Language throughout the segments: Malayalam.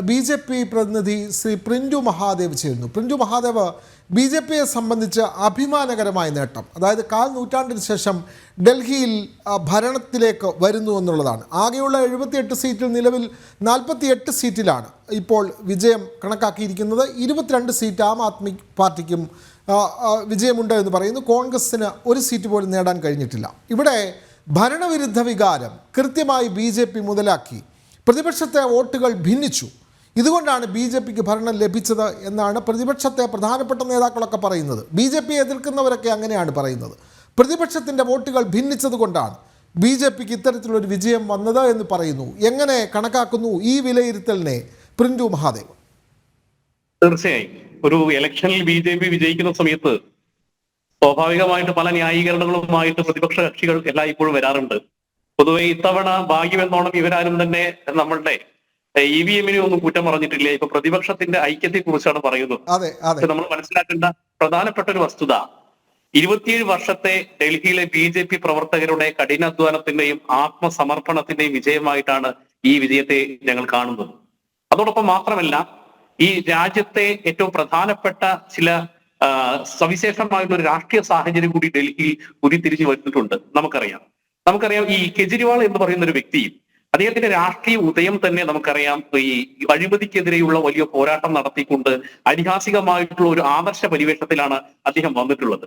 BJP പ്രതിനിധി ശ്രീ പ്രിൻറ്റു മഹാദേവ് ചേരുന്നു. പ്രിൻറ്റു മഹാദേവ്, BJPയെ സംബന്ധിച്ച് അഭിമാനകരമായ നേട്ടം, അതായത് 1/4 നൂറ്റാണ്ടിന് ശേഷം ഡൽഹിയിൽ ഭരണത്തിലേക്ക് വരുന്നു എന്നുള്ളതാണ്. ആകെയുള്ള 78 സീറ്റിൽ നിലവിൽ 48 സീറ്റിലാണ് ഇപ്പോൾ വിജയം കണക്കാക്കിയിരിക്കുന്നത്. 22 സീറ്റ് ആം ആദ്മി പാർട്ടിക്കും വിജയമുണ്ട് എന്ന് പറയുന്നു. കോൺഗ്രസിന് ഒരു സീറ്റ് പോലും നേടാൻ കഴിഞ്ഞിട്ടില്ല. ഇവിടെ ഭരണവിരുദ്ധ വികാരം കൃത്യമായി BJP മുതലാക്കി പ്രതിപക്ഷത്തെ വോട്ടുകൾ ഭിന്നിച്ചു. ഇതുകൊണ്ടാണ് BJPക്ക് ഭരണം ലഭിച്ചത് എന്നാണ് പ്രതിപക്ഷത്തെ പ്രധാനപ്പെട്ട നേതാക്കളൊക്കെ പറയുന്നത്. BJPയെ എതിർക്കുന്നവരൊക്കെ അങ്ങനെയാണ് പറയുന്നത്. പ്രതിപക്ഷത്തിൻ്റെ വോട്ടുകൾ ഭിന്നിച്ചത് കൊണ്ടാണ് BJPക്ക് ഇത്തരത്തിലൊരു വിജയം വന്നത് എന്ന് പറയുന്നു. എങ്ങനെ കണക്കാക്കുന്നു ഈ വിലയിരുത്തലിനെ പ്രിൻറ്റു മഹാദേവ്? തീർച്ചയായും ഒരു ഇലക്ഷനിൽ BJP വിജയിക്കുന്ന സമയത്ത് സ്വാഭാവികമായിട്ട് പല ന്യായീകരണങ്ങളുമായിട്ട് പ്രതിപക്ഷ കക്ഷികൾ എല്ലായ്പ്പോഴും വരാറുണ്ട്. പൊതുവെ ഇത്തവണ ഭാഗ്യമെന്നോണം ഇവരാരും തന്നെ നമ്മളുടെ EVM-നെ ഒന്നും കുറ്റം പറഞ്ഞിട്ടില്ല. ഇപ്പൊ പ്രതിപക്ഷത്തിന്റെ ഐക്യത്തെ കുറിച്ചാണ് പറയുന്നത്. നമ്മൾ മനസ്സിലാക്കേണ്ട പ്രധാനപ്പെട്ട ഒരു വസ്തുത, 27 വർഷത്തെ ഡൽഹിയിലെ BJP പ്രവർത്തകരുടെ കഠിനാധ്വാനത്തിന്റെയും ആത്മസമർപ്പണത്തിന്റെയും വിജയമായിട്ടാണ് ഈ വിജയത്തെ ഞങ്ങൾ കാണുന്നത്. അതോടൊപ്പം മാത്രമല്ല, ഈ രാജ്യത്തെ ഏറ്റവും പ്രധാനപ്പെട്ട ചില സവിശേഷമായിട്ടുള്ള ഒരു രാഷ്ട്രീയ സാഹചര്യം കൂടി ഡൽഹിയിൽ ഉരുത്തിരിഞ്ഞു വന്നിട്ടുണ്ട്. നമുക്കറിയാം ഈ കെജ്രിവാൾ എന്ന് പറയുന്ന ഒരു വ്യക്തി, അദ്ദേഹത്തിന്റെ രാഷ്ട്രീയ ഉദയം തന്നെ നമുക്കറിയാം ഈ അഴിമതിക്കെതിരെയുള്ള വലിയ പോരാട്ടം നടത്തിക്കൊണ്ട് ഐതിഹാസികമായിട്ടുള്ള ഒരു ആദർശ പരിവേഷത്തിലാണ് അദ്ദേഹം വന്നിട്ടുള്ളത്.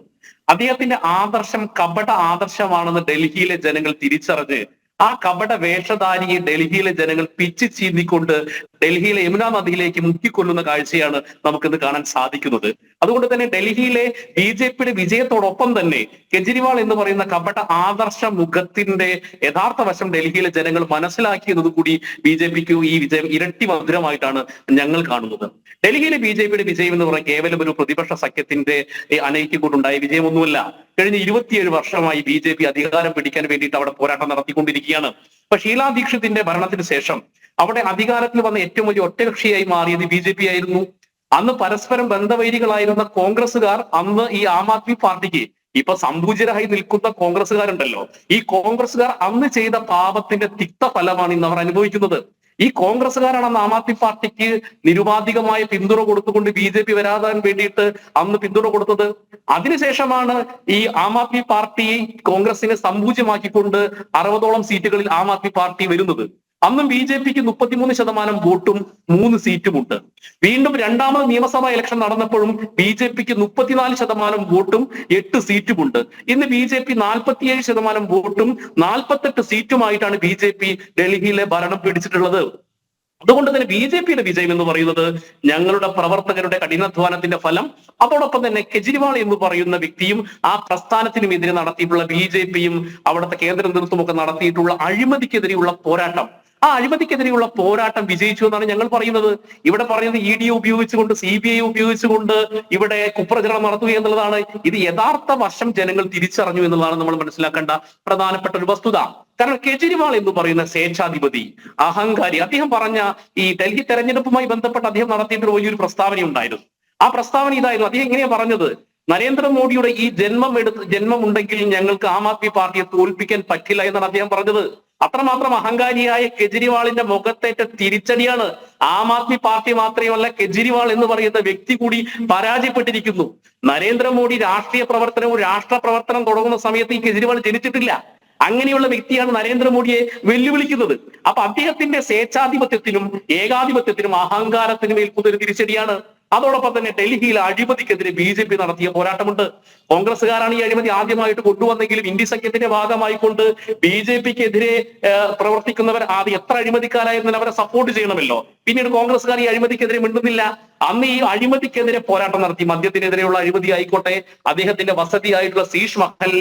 അദ്ദേഹത്തിന്റെ ആദർശം കപട ആദർശമാണെന്ന് ഡൽഹിയിലെ ജനങ്ങൾ തിരിച്ചറിഞ്ഞ് ആ കപട വേഷധാരിയെ ഡൽഹിയിലെ ജനങ്ങൾ പിച്ച് ചീന്തിക്കൊണ്ട് ഡൽഹിയിലെ യമുന നദിയിലേക്ക് മുക്കിക്കൊല്ലുന്ന കാഴ്ചയാണ് നമുക്കിന്ന് കാണാൻ സാധിക്കുന്നത്. അതുകൊണ്ട് തന്നെ ഡൽഹിയിലെ BJPയുടെ വിജയത്തോടൊപ്പം തന്നെ കെജ്രിവാൾ എന്ന് പറയുന്ന കപട ആദർശ മുഖത്തിന്റെ യഥാർത്ഥ വശം ഡൽഹിയിലെ ജനങ്ങൾ മനസ്സിലാക്കിയത് കൂടി BJPക്ക് ഈ വിജയം ഇരട്ടി മധുരമായിട്ടാണ് ഞങ്ങൾ കാണുന്നത്. ഡൽഹിയിലെ BJPയുടെ വിജയം എന്ന് പറയുന്നത് കേവലം ഒരു പ്രതിപക്ഷ സഖ്യത്തിന്റെ അനൈക്യക്കൊണ്ടുണ്ടായ വിജയമൊന്നുമല്ല. കഴിഞ്ഞ 27 വർഷമായി BJP അധികാരം പിടിക്കാൻ വേണ്ടിയിട്ട് അവിടെ പോരാട്ടം നടത്തിക്കൊണ്ടിരിക്കുകയാണ്. അപ്പൊ ഷീലാ ദീക്ഷിതിന്റെ ഭരണത്തിന് ശേഷം അവിടെ അധികാരത്തിൽ വന്ന ഏറ്റവും വലിയ ഒറ്റകക്ഷിയായി മാറിയത് BJP ആയിരുന്നു. അന്ന് പരസ്പരം ബന്ധവൈരികളായിരുന്ന കോൺഗ്രസുകാർ അന്ന് ഈ ആം ആദ്മി പാർട്ടിക്ക്, ഇപ്പൊ സംഭൂജരായി നിൽക്കുന്ന കോൺഗ്രസുകാരുണ്ടല്ലോ, ഈ കോൺഗ്രസുകാർ അന്ന് ചെയ്ത പാപത്തിന്റെ തിക്ത ഫലമാണ് ഇന്ന് അവർ അനുഭവിക്കുന്നത്. ഈ കോൺഗ്രസുകാരാണ് അന്ന് ആം ആദ്മി പാർട്ടിക്ക് നിരുപാധികമായ പിന്തുണ കൊടുത്തുകൊണ്ട് BJP വരാതാൻ വേണ്ടിയിട്ട് അന്ന് പിന്തുണ കൊടുത്തത്. അതിനുശേഷമാണ് ഈ ആം ആദ്മി പാർട്ടി കോൺഗ്രസിനെ സംഭൂജ്യമാക്കിക്കൊണ്ട് 60ഓളം സീറ്റുകളിൽ ആം ആദ്മി പാർട്ടി വരുന്നത്. അന്നും BJPക്ക് 33% വോട്ടും 3 സീറ്റുമുണ്ട്. വീണ്ടും രണ്ടാമത് നിയമസഭാ ഇലക്ഷൻ നടന്നപ്പോഴും BJPക്ക് 34% വോട്ടും 8 സീറ്റുമുണ്ട്. ഇന്ന് BJP 47% വോട്ടും 48 സീറ്റുമായിട്ടാണ് BJP ഡൽഹിയിലെ ഭരണം പിടിച്ചിട്ടുള്ളത്. അതുകൊണ്ട് തന്നെ BJPയുടെ വിജയം എന്ന് പറയുന്നത് ഞങ്ങളുടെ പ്രവർത്തകരുടെ കഠിനാധ്വാനത്തിന്റെ ഫലം. അതോടൊപ്പം തന്നെ കെജ്രിവാൾ എന്ന് പറയുന്ന വ്യക്തിയും ആ പ്രസ്ഥാനത്തിനുമെതിരെ നടത്തിയിട്ടുള്ള BJPയും അവിടുത്തെ കേന്ദ്ര നേതൃത്വമൊക്കെ നടത്തിയിട്ടുള്ള അഴിമതിക്കെതിരെയുള്ള പോരാട്ടം, ആ അഴിമതിക്കെതിരെയുള്ള പോരാട്ടം വിജയിച്ചു എന്നാണ് ഞങ്ങൾ പറയുന്നത്. ഇവിടെ പറയുന്നത് ED ഉപയോഗിച്ചുകൊണ്ട് CBI ഉപയോഗിച്ചുകൊണ്ട് ഇവിടെ കുപ്രചരണം നടത്തുക എന്നുള്ളതാണ്. ഇത് യഥാർത്ഥ വശം ജനങ്ങൾ തിരിച്ചറിഞ്ഞു എന്നുള്ളതാണ് നമ്മൾ മനസ്സിലാക്കേണ്ട പ്രധാനപ്പെട്ട ഒരു വസ്തുത. കാരണം കെജ്രിവാൾ എന്ന് പറയുന്ന സ്വേച്ഛാധിപതി, അഹങ്കാരി, അദ്ദേഹം പറഞ്ഞ ഈ ഡൽഹി തെരഞ്ഞെടുപ്പുമായി ബന്ധപ്പെട്ട് അദ്ദേഹം നടത്തിയിട്ട് വലിയൊരു പ്രസ്താവന ഉണ്ടായിരുന്നു. ആ പ്രസ്താവന ഇതായിരുന്നു. അദ്ദേഹം എങ്ങനെയാ പറഞ്ഞത്? നരേന്ദ്രമോദിയുടെ ഈ ജന്മമുണ്ടെങ്കിൽ ഞങ്ങൾക്ക് ആം ആദ്മി പാർട്ടിയെ തോൽപ്പിക്കാൻ പറ്റില്ല എന്നാണ് അദ്ദേഹം പറഞ്ഞത്. അത്രമാത്രം അഹങ്കാരിയായ കെജ്രിവാളിന്റെ മുഖത്തേറ്റ തിരിച്ചടിയാണ്. ആം ആദ്മി പാർട്ടി മാത്രമല്ല, കെജ്രിവാൾ എന്ന് പറയുന്ന വ്യക്തി കൂടി പരാജയപ്പെട്ടിരിക്കുന്നു. നരേന്ദ്രമോദി രാഷ്ട്രീയ പ്രവർത്തനവും രാഷ്ട്ര പ്രവർത്തനം തുടങ്ങുന്ന സമയത്ത് ഈ കെജ്രിവാൾ ജനിച്ചിട്ടില്ല. അങ്ങനെയുള്ള വ്യക്തിയാണ് നരേന്ദ്രമോദിയെ വെല്ലുവിളിക്കുന്നത്. അപ്പൊ അദ്ദേഹത്തിന്റെ സ്വേച്ഛാധിപത്യത്തിനും ഏകാധിപത്യത്തിനും അഹങ്കാരത്തിനും ഏൽക്കുന്ന ഒരു തിരിച്ചടിയാണ്. അതോടൊപ്പം തന്നെ ഡൽഹിയിൽ അഴിമതിക്കെതിരെ BJP നടത്തിയ പോരാട്ടമുണ്ട്. കോൺഗ്രസ്സുകാരാണ് ഈ അഴിമതി ആദ്യമായിട്ട് കൊണ്ടുവന്നെങ്കിലും ഇന്ത്യ സഖ്യത്തിന്റെ ഭാഗമായിക്കൊണ്ട് BJPക്കെതിരെ പ്രവർത്തിക്കുന്നവർ ആദ്യം എത്ര അഴിമതിക്കാരായിരുന്നാലും അവരെ സപ്പോർട്ട് ചെയ്യണമല്ലോ. പിന്നീട് കോൺഗ്രസ്സുകാർ ഈ അഴിമതിക്കെതിരെ മിണ്ടുന്നില്ല. അന്ന് ഈ അഴിമതിക്കെതിരെ പോരാട്ടം നടത്തി. മദ്യത്തിനെതിരെയുള്ള അഴിമതി ആയിക്കോട്ടെ, അദ്ദേഹത്തിന്റെ വസതിയായിട്ടുള്ള ശീഷ് മഹൽ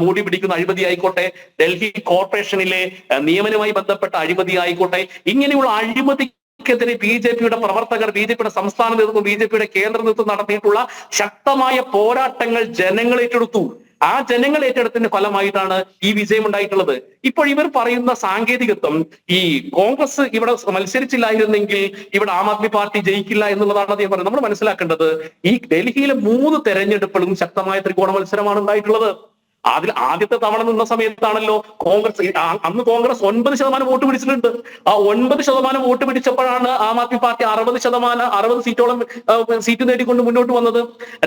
മൂടി പിടിക്കുന്ന അഴിമതി ആയിക്കോട്ടെ, ഡൽഹി കോർപ്പറേഷനിലെ നിയമനവുമായി ബന്ധപ്പെട്ട അഴിമതി ആയിക്കോട്ടെ, ഇങ്ങനെയുള്ള അഴിമതി ക്കെതിരെ BJPയുടെ പ്രവർത്തകർ, BJPയുടെ സംസ്ഥാന നേതൃത്വം, BJPയുടെ കേന്ദ്ര നേതൃത്വം നടത്തിയിട്ടുള്ള ശക്തമായ പോരാട്ടങ്ങൾ ജനങ്ങൾ ഏറ്റെടുത്തു. ആ ജനങ്ങൾ ഏറ്റെടുത്തതിന്റെ ഫലമായിട്ടാണ് ഈ വിജയം ഉണ്ടായിട്ടുള്ളത്. ഇപ്പോൾ ഇവർ പറയുന്ന സാങ്കേതികത്വം, ഈ കോൺഗ്രസ് ഇവിടെ മത്സരിച്ചില്ലായിരുന്നെങ്കിൽ ഇവിടെ ആം ആദ്മി പാർട്ടി ജയിക്കില്ല എന്നുള്ളതാണ് അദ്ദേഹം പറയുന്നത്. നമ്മൾ മനസ്സിലാക്കേണ്ടത് ഈ ഡൽഹിയിലെ 3 തെരഞ്ഞെടുപ്പുകളും ശക്തമായ ത്രികോണ മത്സരമാണ് ഉണ്ടായിട്ടുള്ളത്. അതിൽ ആദ്യത്തെ തവണ നിന്ന സമയത്താണല്ലോ കോൺഗ്രസ്, അന്ന് കോൺഗ്രസ് 9% വോട്ട് പിടിച്ചിട്ടുണ്ട്. ആ 9% vote പിടിച്ചപ്പോഴാണ് Aam Aadmi party 60 സീറ്റോളം seat നേടിക്കൊണ്ട് മുന്നോട്ട് വന്നത്.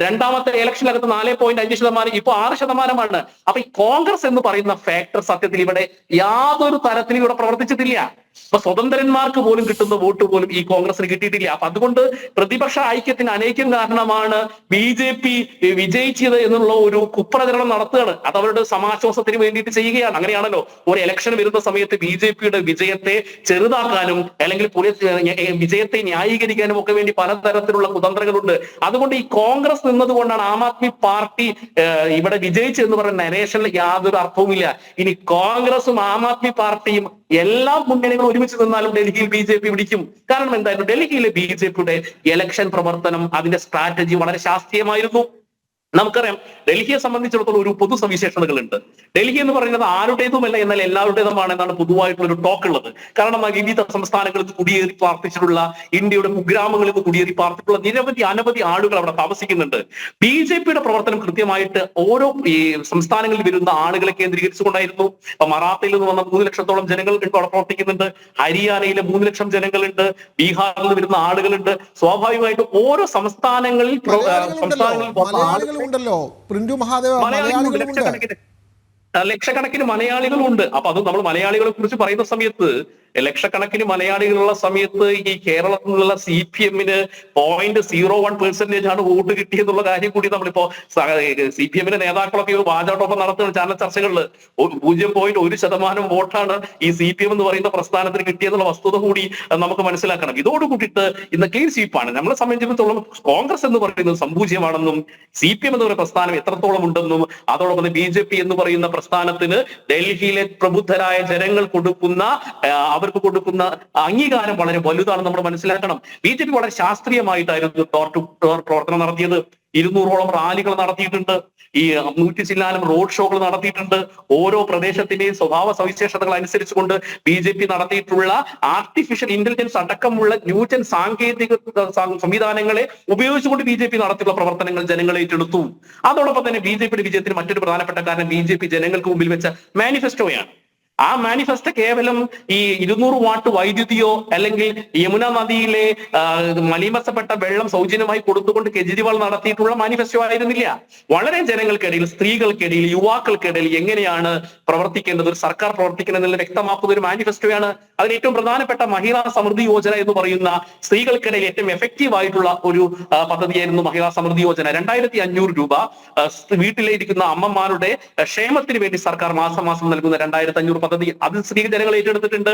രണ്ടാമത്തെ ഇലക്ഷനകത്ത് 4.5%, ഇപ്പൊ 6%. അപ്പൊ ഈ കോൺഗ്രസ് എന്ന് പറയുന്ന ഫാക്ടർ സത്യത്തിൽ ഇവിടെ യാതൊരു തരത്തിലും ഇവിടെ പ്രവർത്തിച്ചിട്ടില്ല. ഇപ്പൊ സ്വതന്ത്രന്മാർക്ക് പോലും കിട്ടുന്ന വോട്ട് പോലും ഈ കോൺഗ്രസിന് കിട്ടിയിട്ടില്ല. അപ്പൊ അതുകൊണ്ട് പ്രതിപക്ഷ ഐക്യത്തിന് അനൈക്യം കാരണമാണ് BJP വിജയിച്ചത് എന്നുള്ള ഒരു കുപ്രചരണം നടത്തുകയാണ്. അത് അവരുടെ സമാശ്വാസത്തിന് വേണ്ടിയിട്ട് ചെയ്യുകയാണ്. അങ്ങനെയാണല്ലോ ഒരു ഇലക്ഷൻ വരുന്ന സമയത്ത് BJPയുടെ വിജയത്തെ ചെറുതാക്കാനും അല്ലെങ്കിൽ വിജയത്തെ ന്യായീകരിക്കാനും ഒക്കെ വേണ്ടി പലതരത്തിലുള്ള കുതന്ത്രങ്ങളുണ്ട്. അതുകൊണ്ട് ഈ കോൺഗ്രസ് നിന്നതുകൊണ്ടാണ് ആം ആദ്മി പാർട്ടി ഇവിടെ വിജയിച്ചു എന്ന് പറയുന്ന നരേഷനിൽ യാതൊരു അർത്ഥവുമില്ല. ഇനി കോൺഗ്രസും ആം ആദ്മി പാർട്ടിയും എല്ലാ മുന്നണികളും ഒരുമിച്ച് നിന്നാലും ഡൽഹിയിൽ BJP പിടിക്കും. കാരണം എന്തായിരുന്നു, ഡൽഹിയിലെ BJPയുടെ ഇലക്ഷൻ പ്രവർത്തനം, അതിന്റെ സ്ട്രാറ്റജി വളരെ ശാസ്ത്രീയമായിരുന്നു. നമുക്കറിയാം ഡൽഹിയെ സംബന്ധിച്ചിടത്തോളം ഒരു പൊതു സവിശേഷതകളുണ്ട്. ഡൽഹി എന്ന് പറയുന്നത് ആരുടേതുമല്ല, എന്നാൽ എല്ലാവരുടേതുമാണ് എന്നാണ് പൊതുവായിട്ടുള്ള ഒരു ടോക്ക് ഉള്ളത്. കാരണം വിവിധ സംസ്ഥാനങ്ങളിൽ നിന്ന് കുടിയേറി പാർപ്പിച്ചിട്ടുള്ള, ഇന്ത്യയുടെ കുഗ്രാമങ്ങളിൽ നിന്ന് കുടിയേറി പാർപ്പിച്ചിട്ടുള്ള അനവധി ആളുകൾ അവിടെ താമസിക്കുന്നുണ്ട്. BJPയുടെ പ്രവർത്തനം കൃത്യമായിട്ട് ഓരോ ഈ സംസ്ഥാനങ്ങളിൽ വരുന്ന ആളുകളെ കേന്ദ്രീകരിച്ചുകൊണ്ടായിരുന്നു. ഇപ്പൊ മറാത്തയിൽ നിന്ന് വന്ന 3 ലക്ഷത്തോളം ജനങ്ങൾ അവിടെ പ്രവർത്തിക്കുന്നുണ്ട്. ഹരിയാനയിലെ 3 ലക്ഷം ജനങ്ങളുണ്ട്. ബീഹാറിൽ നിന്ന് വരുന്ന ആളുകളുണ്ട്. സ്വാഭാവികമായിട്ടും ഓരോ സംസ്ഥാനങ്ങളിൽ ഉണ്ടല്ലോ പ്രിന്റു മഹാദേവ, ലക്ഷക്കണക്കിന് മലയാളികളുണ്ട്. അപ്പൊ അത് നമ്മൾ മലയാളികളെ കുറിച്ച് പറയുന്ന സമയത്ത് ലക്ഷക്കണക്കിന് മലയാളികളുള്ള സമയത്ത് ഈ കേരളത്തിൽ നിന്നുള്ള CPM-ന് 0.01% ആണ് വോട്ട് കിട്ടിയെന്നുള്ള കാര്യം കൂടി നമ്മളിപ്പോ CPM-ന്റെ നേതാക്കളൊക്കെ വാചാട്ടോപ്പം നടത്തുന്ന ചാനൽ ചർച്ചകളിൽ 0.1% വോട്ടാണ് ഈ CPM എന്ന് പറയുന്ന പ്രസ്ഥാനത്തിന് കിട്ടിയെന്നുള്ള വസ്തുത കൂടി നമുക്ക് മനസ്സിലാക്കണം. ഇതോടുകൂടിയിട്ട് ഇന്ന് ക്ലീൻ സ്വീപ്പാണ്. നമ്മളെ സംബന്ധിച്ചിടത്തോളം കോൺഗ്രസ് എന്ന് പറയുന്നത് സംപൂജ്യമാണെന്നും CPM എന്ന് പറയുന്ന പ്രസ്ഥാനം എത്രത്തോളം ഉണ്ടെന്നും അതോടൊപ്പം BJP എന്ന് പറയുന്ന പ്രസ്ഥാനത്തിന് ഡൽഹിയിലെ പ്രബുദ്ധരായ ജനങ്ങൾ കൊടുക്കുന്ന അവർക്ക് കൊടുക്കുന്ന അംഗീകാരം വളരെ വലുതാണെന്ന് നമ്മൾ മനസ്സിലാക്കണം. BJP വളരെ ശാസ്ത്രീയമായിട്ടായിരുന്നു പ്രവർത്തനം നടത്തിയത്. 200ഓളം റാലികൾ നടത്തിയിട്ടുണ്ട്. ഈ 100 ചില്ലാനം റോഡ് ഷോകൾ നടത്തിയിട്ടുണ്ട്. ഓരോ പ്രദേശത്തിന്റെയും സ്വഭാവ സവിശേഷതകൾ അനുസരിച്ചുകൊണ്ട് BJP നടത്തിയിട്ടുള്ള ആർട്ടിഫിഷ്യൽ ഇന്റലിജൻസ് അടക്കമുള്ള ന്യൂജൻ സാങ്കേതിക സംവിധാനങ്ങളെ ഉപയോഗിച്ചുകൊണ്ട് BJP നടത്തിയുള്ള പ്രവർത്തനങ്ങൾ ജനങ്ങൾ ഏറ്റെടുത്തു. അതോടൊപ്പം തന്നെ BJPയുടെ വിജയത്തിന് മറ്റൊരു പ്രധാനപ്പെട്ട കാരണം BJP ജനങ്ങൾക്ക് മുമ്പിൽ വെച്ച മാനിഫെസ്റ്റോയാണ്. ആ മാനിഫെസ്റ്റോ കേവലം ഈ 200 വാട്ട് വൈദ്യുതിയോ അല്ലെങ്കിൽ യമുന നദിയിലെ മലീമസപ്പെട്ട വെള്ളം സൗജന്യമായി കൊടുത്തുകൊണ്ട് കെജ്രിവാൾ നടത്തിയിട്ടുള്ള മാനിഫെസ്റ്റോ ആയിരുന്നില്ല. വളരെ ജനങ്ങൾക്കിടയിൽ, സ്ത്രീകൾക്കിടയിൽ, യുവാക്കൾക്കിടയിൽ എങ്ങനെയാണ് പ്രവർത്തിക്കേണ്ടത്, ഒരു സർക്കാർ പ്രവർത്തിക്കുന്നതിൽ വ്യക്തമാക്കുന്ന ഒരു മാനിഫെസ്റ്റോയാണ്. അതിന് ഏറ്റവും പ്രധാനപ്പെട്ട മഹിളാ സമൃദ്ധി യോജന എന്ന് പറയുന്ന സ്ത്രീകൾക്കിടയിൽ ഏറ്റവും എഫക്റ്റീവ് ആയിട്ടുള്ള ഒരു പദ്ധതിയായിരുന്നു മഹിളാ സമൃദ്ധി യോജന. 2500 രൂപ വീട്ടിലിരിക്കുന്ന അമ്മമാരുടെ ക്ഷേമത്തിന് വേണ്ടി സർക്കാർ മാസം മാസം നൽകുന്ന 2500 പദ്ധതി, അത് സ്ത്രീ ജനങ്ങൾ ഏറ്റെടുത്തിട്ടുണ്ട്.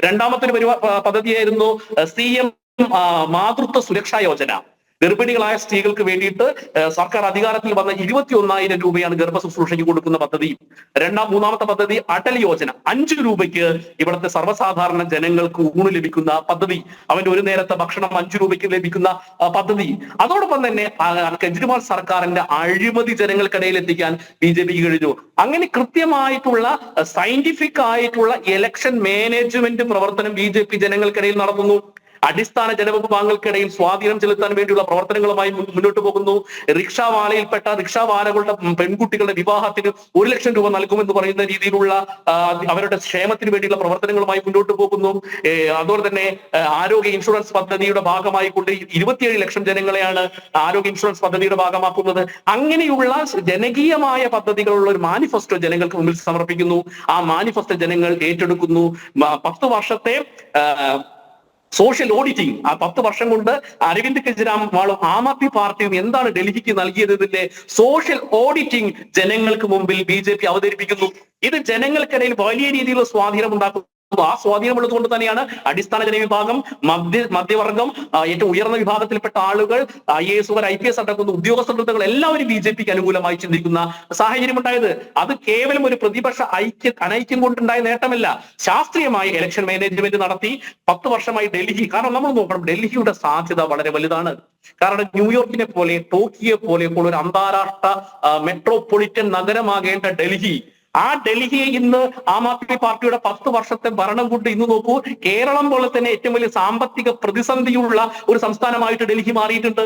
രണ്ടാമത്തെ ഒരു പദ്ധതിയായിരുന്നു CM മാതൃത്വ സുരക്ഷാ യോജന. ഗർഭിണികളായ സ്ത്രീകൾക്ക് വേണ്ടിയിട്ട് സർക്കാർ അധികാരത്തിൽ വന്ന 21,000 രൂപയാണ് ഗർഭശുശ്രൂഷയ്ക്ക് കൊടുക്കുന്ന പദ്ധതി. മൂന്നാമത്തെ പദ്ധതി അടൽ യോജന, 5 രൂപയ്ക്ക് ഇവിടുത്തെ സർവ്വസാധാരണ ജനങ്ങൾക്ക് ഊണ് ലഭിക്കുന്ന പദ്ധതി. അവന്റെ ഒരു നേരത്തെ ഭക്ഷണം 5 രൂപയ്ക്ക് ലഭിക്കുന്ന പദ്ധതി. അതോടൊപ്പം തന്നെ കെജ്രിവാൾ സർക്കാരിന്റെ അഴിമതി ജനങ്ങൾക്കിടയിൽ എത്തിക്കാൻ BJP കഴിഞ്ഞു. അങ്ങനെ കൃത്യമായിട്ടുള്ള സയന്റിഫിക് ആയിട്ടുള്ള ഇലക്ഷൻ മാനേജ്മെന്റ് പ്രവർത്തനം BJP ജനങ്ങൾക്കിടയിൽ നടത്തുന്നു. അടിസ്ഥാന ജനവിഭാഗങ്ങൾക്കിടയിൽ സ്വാധീനം ചെലുത്താൻ വേണ്ടിയുള്ള പ്രവർത്തനങ്ങളുമായി മുന്നോട്ട് പോകുന്നു. റിക്ഷാവാലയിൽപ്പെട്ട റിക്ഷാവാലകളുടെ പെൺകുട്ടികളുടെ വിവാഹത്തിന് 1 ലക്ഷം രൂപ നൽകുമെന്ന് പറയുന്ന രീതിയിലുള്ള അവരുടെ ക്ഷേമത്തിന് വേണ്ടിയുള്ള പ്രവർത്തനങ്ങളുമായി മുന്നോട്ട് പോകുന്നു. അതുപോലെ തന്നെ ആരോഗ്യ ഇൻഷുറൻസ് പദ്ധതിയുടെ ഭാഗമായി കൊണ്ട് 27 ലക്ഷം ജനങ്ങളെയാണ് ആരോഗ്യ ഇൻഷുറൻസ് പദ്ധതിയുടെ ഭാഗമാക്കുന്നത്. അങ്ങനെയുള്ള ജനകീയമായ പദ്ധതികളുള്ള ഒരു മാനിഫെസ്റ്റോ ജനങ്ങൾക്ക് മുമ്പിൽ സമർപ്പിക്കുന്നു. ആ മാനിഫെസ്റ്റോ ജനങ്ങൾ ഏറ്റെടുക്കുന്നു. 10 വർഷത്തെ സോഷ്യൽ ഓഡിറ്റിംഗ്, ആ 10 വർഷം കൊണ്ട് അരവിന്ദ് കെജ്രിവാളും ആം ആദ്മി പാർട്ടിയും എന്താണ് ഡൽഹിക്ക് നൽകിയതിന്റെ സോഷ്യൽ ഓഡിറ്റിംഗ് ജനങ്ങൾക്ക് മുമ്പിൽ BJP അവതരിപ്പിക്കുന്നു. ഇത് ജനങ്ങൾക്കിടയിൽ വലിയ രീതിയിലുള്ള സ്വാധീനം ഉണ്ടാക്കുന്നു. ആ സ്വാധീനമുള്ളത് കൊണ്ട് തന്നെയാണ് അടിസ്ഥാന ജനവിഭാഗം, മധ്യവർഗം, ഏറ്റവും ഉയർന്ന വിഭാഗത്തിൽപ്പെട്ട ആളുകൾ, IAS, IPS അടക്കുന്ന ഉദ്യോഗസ്ഥ വൃത്തങ്ങൾ എല്ലാവരും BJPക്ക് അനുകൂലമായി ചിന്തിക്കുന്ന സാഹചര്യം ഉണ്ടായത്. അത് കേവലം ഒരു പ്രതിപക്ഷ അനൈക്യം കൊണ്ടുണ്ടായ നേട്ടമല്ല. ശാസ്ത്രീയമായി ഇലക്ഷൻ മാനേജ്മെന്റ് നടത്തി 10 വർഷമായി ഡൽഹി, കാരണം നമ്മൾ നോക്കണം ഡൽഹിയുടെ സാധ്യത വളരെ വലുതാണ്. കാരണം ന്യൂയോർക്കിനെ പോലെ, ടോക്കിയോ പോലെ ഉള്ള ഒരു അന്താരാഷ്ട്ര മെട്രോപൊളിറ്റൻ നഗരമാകേണ്ട ഡൽഹി, ആ ഡൽഹിയെ ഇന്ന് ആം ആദ്മി പാർട്ടിയുടെ 10 വർഷത്തെ ഭരണം കൊണ്ട് ഇന്ന് നോക്കൂ, കേരളം പോലെ തന്നെ ഏറ്റവും വലിയ സാമ്പത്തിക പ്രതിസന്ധിയുള്ള ഒരു സംസ്ഥാനമായിട്ട് ഡൽഹി മാറിയിട്ടുണ്ട്.